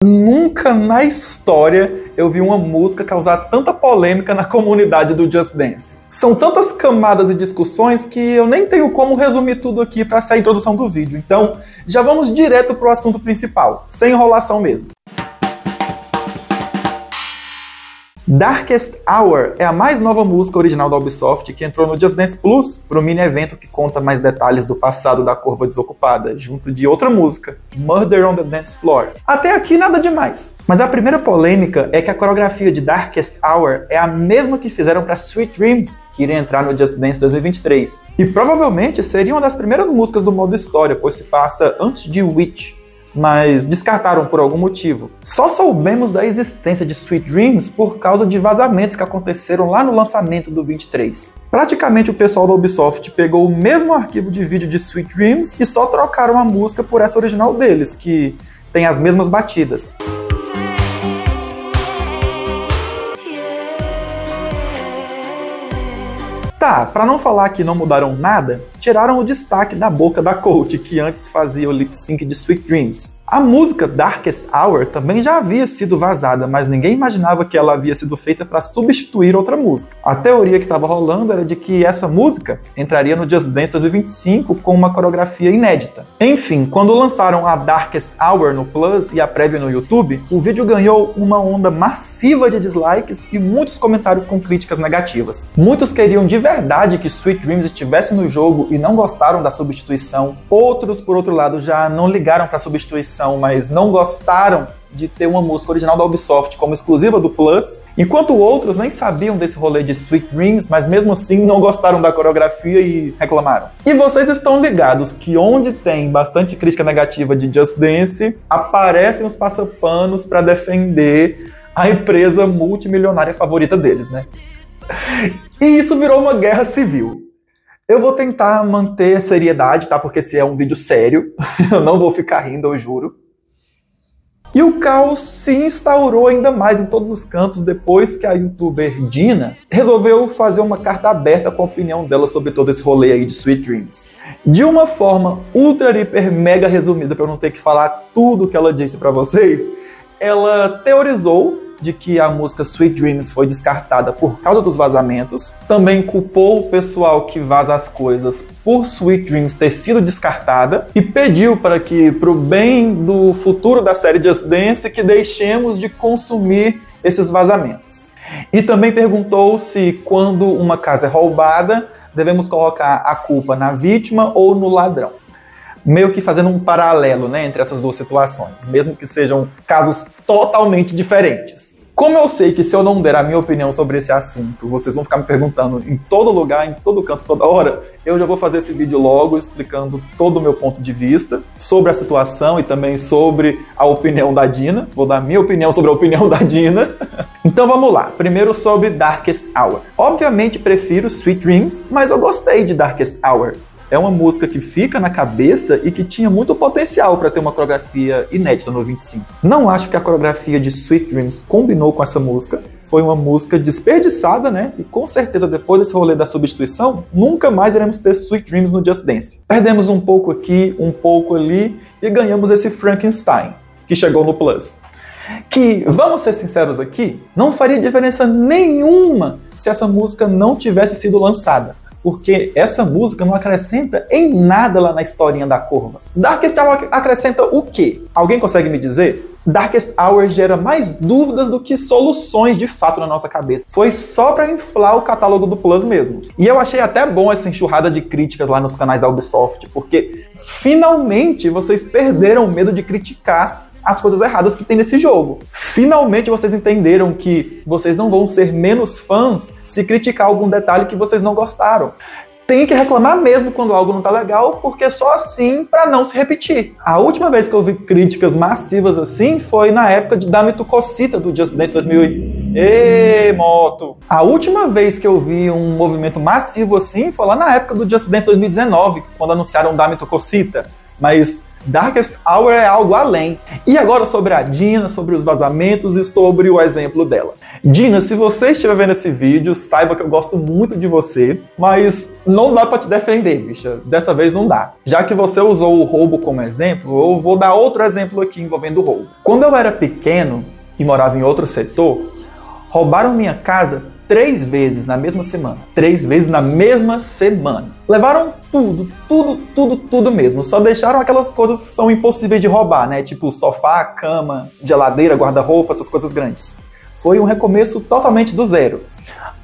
Nunca na história eu vi uma música causar tanta polêmica na comunidade do Just Dance. São tantas camadas e discussões que eu nem tenho como resumir tudo aqui para essa introdução do vídeo. Então, já vamos direto pro assunto principal, sem enrolação mesmo. Darkest Hour é a mais nova música original da Ubisoft que entrou no Just Dance Plus para o mini evento que conta mais detalhes do passado da Corva Desocupada, junto de outra música, Murder on the Dance Floor. Até aqui nada demais. Mas a primeira polêmica é que a coreografia de Darkest Hour é a mesma que fizeram para Sweet Dreams, que iria entrar no Just Dance 2023. E provavelmente seria uma das primeiras músicas do modo história, pois se passa antes de Witch. Mas descartaram por algum motivo. Só soubemos da existência de Sweet Dreams por causa de vazamentos que aconteceram lá no lançamento do 23. Praticamente o pessoal da Ubisoft pegou o mesmo arquivo de vídeo de Sweet Dreams e só trocaram a música por essa original deles, que tem as mesmas batidas. Tá, pra não falar que não mudaram nada, tiraram o destaque da boca da Colt, que antes fazia o lip sync de Sweet Dreams. A música Darkest Hour também já havia sido vazada, mas ninguém imaginava que ela havia sido feita para substituir outra música. A teoria que estava rolando era de que essa música entraria no Just Dance 2025 com uma coreografia inédita. Enfim, quando lançaram a Darkest Hour no Plus e a prévia no YouTube, o vídeo ganhou uma onda massiva de dislikes e muitos comentários com críticas negativas. Muitos queriam de verdade que Sweet Dreams estivesse no jogo e não gostaram da substituição. Outros, por outro lado, já não ligaram para a substituição, mas não gostaram de ter uma música original da Ubisoft como exclusiva do Plus, enquanto outros nem sabiam desse rolê de Sweet Dreams, mas mesmo assim não gostaram da coreografia e reclamaram. E vocês estão ligados que onde tem bastante crítica negativa de Just Dance, aparecem os passapanos para defender a empresa multimilionária favorita deles, né? E isso virou uma guerra civil. Eu vou tentar manter a seriedade, tá? Porque esse é um vídeo sério. Eu não vou ficar rindo, eu juro. E o caos se instaurou ainda mais em todos os cantos depois que a youtuber Dina resolveu fazer uma carta aberta com a opinião dela sobre todo esse rolê aí de Sweet Dreams. De uma forma ultra, hiper, mega resumida, para eu não ter que falar tudo o que ela disse para vocês, ela teorizou de que a música Sweet Dreams foi descartada por causa dos vazamentos, também culpou o pessoal que vaza as coisas por Sweet Dreams ter sido descartada e pediu para que, pro bem do futuro da série Just Dance, que deixemos de consumir esses vazamentos. E também perguntou se quando uma casa é roubada, devemos colocar a culpa na vítima ou no ladrão. Meio que fazendo um paralelo, né, entre essas duas situações, mesmo que sejam casos totalmente diferentes. Como eu sei que se eu não der a minha opinião sobre esse assunto, vocês vão ficar me perguntando em todo lugar, em todo canto, toda hora, eu já vou fazer esse vídeo logo explicando todo o meu ponto de vista sobre a situação e também sobre a opinião da Dina. Vou dar a minha opinião sobre a opinião da Dina. Então vamos lá, primeiro sobre Darkest Hour. Obviamente prefiro Sweet Dreams, mas eu gostei de Darkest Hour. É uma música que fica na cabeça e que tinha muito potencial para ter uma coreografia inédita no 25. Não acho que a coreografia de Sweet Dreams combinou com essa música. Foi uma música desperdiçada, né? E com certeza depois desse rolê da substituição, nunca mais iremos ter Sweet Dreams no Just Dance. Perdemos um pouco aqui, um pouco ali e ganhamos esse Frankenstein, que chegou no Plus. Que, vamos ser sinceros aqui, não faria diferença nenhuma se essa música não tivesse sido lançada. Porque essa música não acrescenta em nada lá na historinha da Corva. Darkest Hour acrescenta o quê? Alguém consegue me dizer? Darkest Hour gera mais dúvidas do que soluções de fato na nossa cabeça. Foi só pra inflar o catálogo do Plus mesmo. E eu achei até bom essa enxurrada de críticas lá nos canais da Ubisoft, porque finalmente vocês perderam o medo de criticar as coisas erradas que tem nesse jogo. Finalmente vocês entenderam que vocês não vão ser menos fãs se criticar algum detalhe que vocês não gostaram. Tem que reclamar mesmo quando algo não tá legal, porque é só assim pra não se repetir. A última vez que eu vi críticas massivas assim foi na época de Dame Tu Cosita do Just Dance 2008. Ê, moto! A última vez que eu vi um movimento massivo assim foi lá na época do Just Dance 2019, quando anunciaram Dame Tu Cosita. Mas Darkest Hour é algo além. E agora sobre a Dina, sobre os vazamentos e sobre o exemplo dela. Dina, se você estiver vendo esse vídeo, saiba que eu gosto muito de você, mas não dá pra te defender, bicha. Dessa vez não dá. Já que você usou o roubo como exemplo, eu vou dar outro exemplo aqui envolvendo o roubo. Quando eu era pequeno e morava em outro setor, roubaram minha casa 3 vezes na mesma semana. 3 vezes na mesma semana. Levaram tudo mesmo. Só deixaram aquelas coisas que são impossíveis de roubar, né? Tipo sofá, cama, geladeira, guarda-roupa, essas coisas grandes. Foi um recomeço totalmente do zero.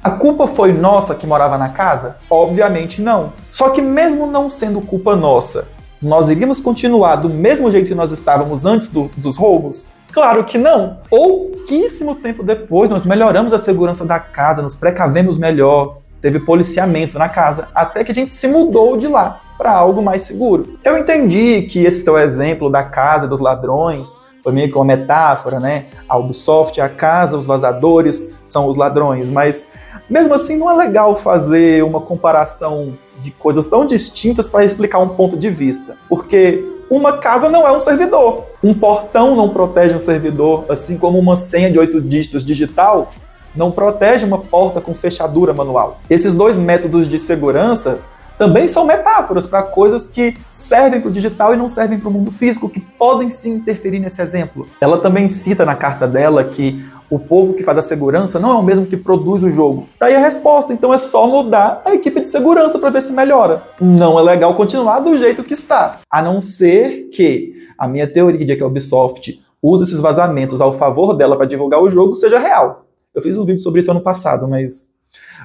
A culpa foi nossa que morava na casa? Obviamente não. Só que mesmo não sendo culpa nossa, nós iríamos continuar do mesmo jeito que nós estávamos antes dos roubos? Claro que não. Pouquíssimo tempo depois, nós melhoramos a segurança da casa, nos precavemos melhor, teve policiamento na casa, até que a gente se mudou de lá para algo mais seguro. Eu entendi que esse teu exemplo da casa dos ladrões foi meio que uma metáfora, né? A Ubisoft é a casa, os vazadores são os ladrões, mas mesmo assim não é legal fazer uma comparação de coisas tão distintas para explicar um ponto de vista, porque uma casa não é um servidor. Um portão não protege um servidor, assim como uma senha de 8 dígitos digital não protege uma porta com fechadura manual. Esses dois métodos de segurança também são metáforas para coisas que servem para o digital e não servem para o mundo físico, que podem sim interferir nesse exemplo. Ela também cita na carta dela que o povo que faz a segurança não é o mesmo que produz o jogo. Daí a resposta, então é só mudar a equipe de segurança para ver se melhora. Não é legal continuar do jeito que está, a não ser que a minha teoria de que a Ubisoft usa esses vazamentos ao favor dela para divulgar o jogo seja real. Eu fiz um vídeo sobre isso ano passado, mas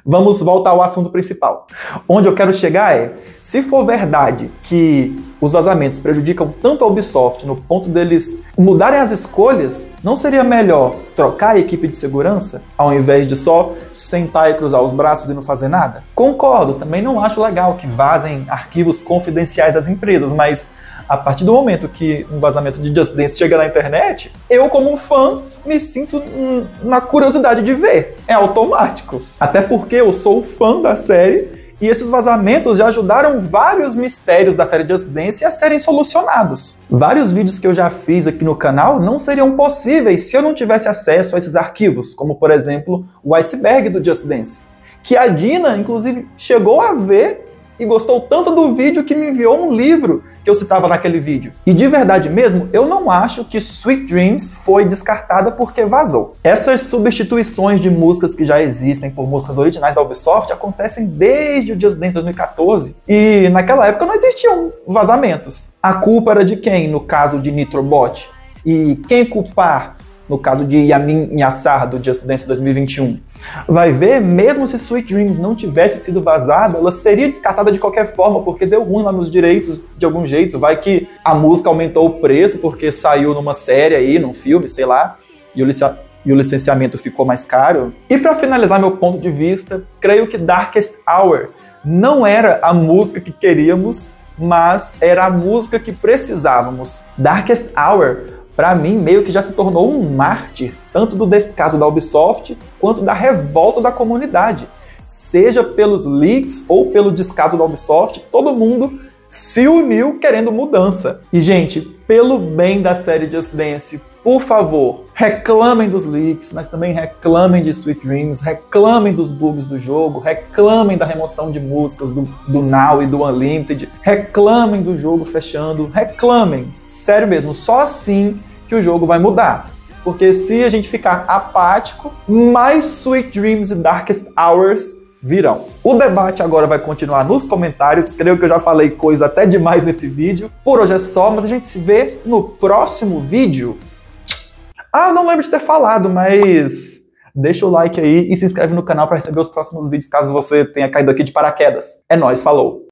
vamos voltar ao assunto principal. Onde eu quero chegar é, se for verdade que os vazamentos prejudicam tanto a Ubisoft no ponto deles mudarem as escolhas, não seria melhor trocar a equipe de segurança ao invés de só sentar e cruzar os braços e não fazer nada? Concordo, também não acho legal que vazem arquivos confidenciais das empresas, mas a partir do momento que um vazamento de Just Dance chega na internet, eu como um fã me sinto na curiosidade de ver. É automático. Até porque eu sou fã da série e esses vazamentos já ajudaram vários mistérios da série Just Dance a serem solucionados. Vários vídeos que eu já fiz aqui no canal não seriam possíveis se eu não tivesse acesso a esses arquivos, como por exemplo o iceberg do Just Dance, que a Dina inclusive chegou a ver e gostou tanto do vídeo que me enviou um livro que eu citava naquele vídeo. E de verdade mesmo, eu não acho que Sweet Dreams foi descartada porque vazou. Essas substituições de músicas que já existem por músicas originais da Ubisoft acontecem desde o Just Dance 2014. E naquela época não existiam vazamentos. A culpa era de quem, no caso de Nitrobot? E quem culpar no caso de Yamin Yassar, do Just Dance 2021. Vai ver, mesmo se Sweet Dreams não tivesse sido vazada, ela seria descartada de qualquer forma, porque deu ruim lá nos direitos de algum jeito. Vai que a música aumentou o preço porque saiu numa série aí, num filme, sei lá, e o licenciamento ficou mais caro. E para finalizar meu ponto de vista, creio que Darkest Hour não era a música que queríamos, mas era a música que precisávamos. Darkest Hour, para mim, meio que já se tornou um mártir, tanto do descaso da Ubisoft, quanto da revolta da comunidade. Seja pelos leaks ou pelo descaso da Ubisoft, todo mundo se uniu querendo mudança. E, gente, pelo bem da série Just Dance, por favor, reclamem dos leaks, mas também reclamem de Sweet Dreams, reclamem dos bugs do jogo, reclamem da remoção de músicas do Now e do Unlimited, reclamem do jogo fechando, reclamem. Sério mesmo, só assim que o jogo vai mudar. Porque se a gente ficar apático, mais Sweet Dreams e Darkest Hours virão. O debate agora vai continuar nos comentários, creio que eu já falei coisa até demais nesse vídeo. Por hoje é só, mas a gente se vê no próximo vídeo. Ah, não lembro de ter falado, mas deixa o like aí e se inscreve no canal para receber os próximos vídeos, caso você tenha caído aqui de paraquedas. É nóis, falou!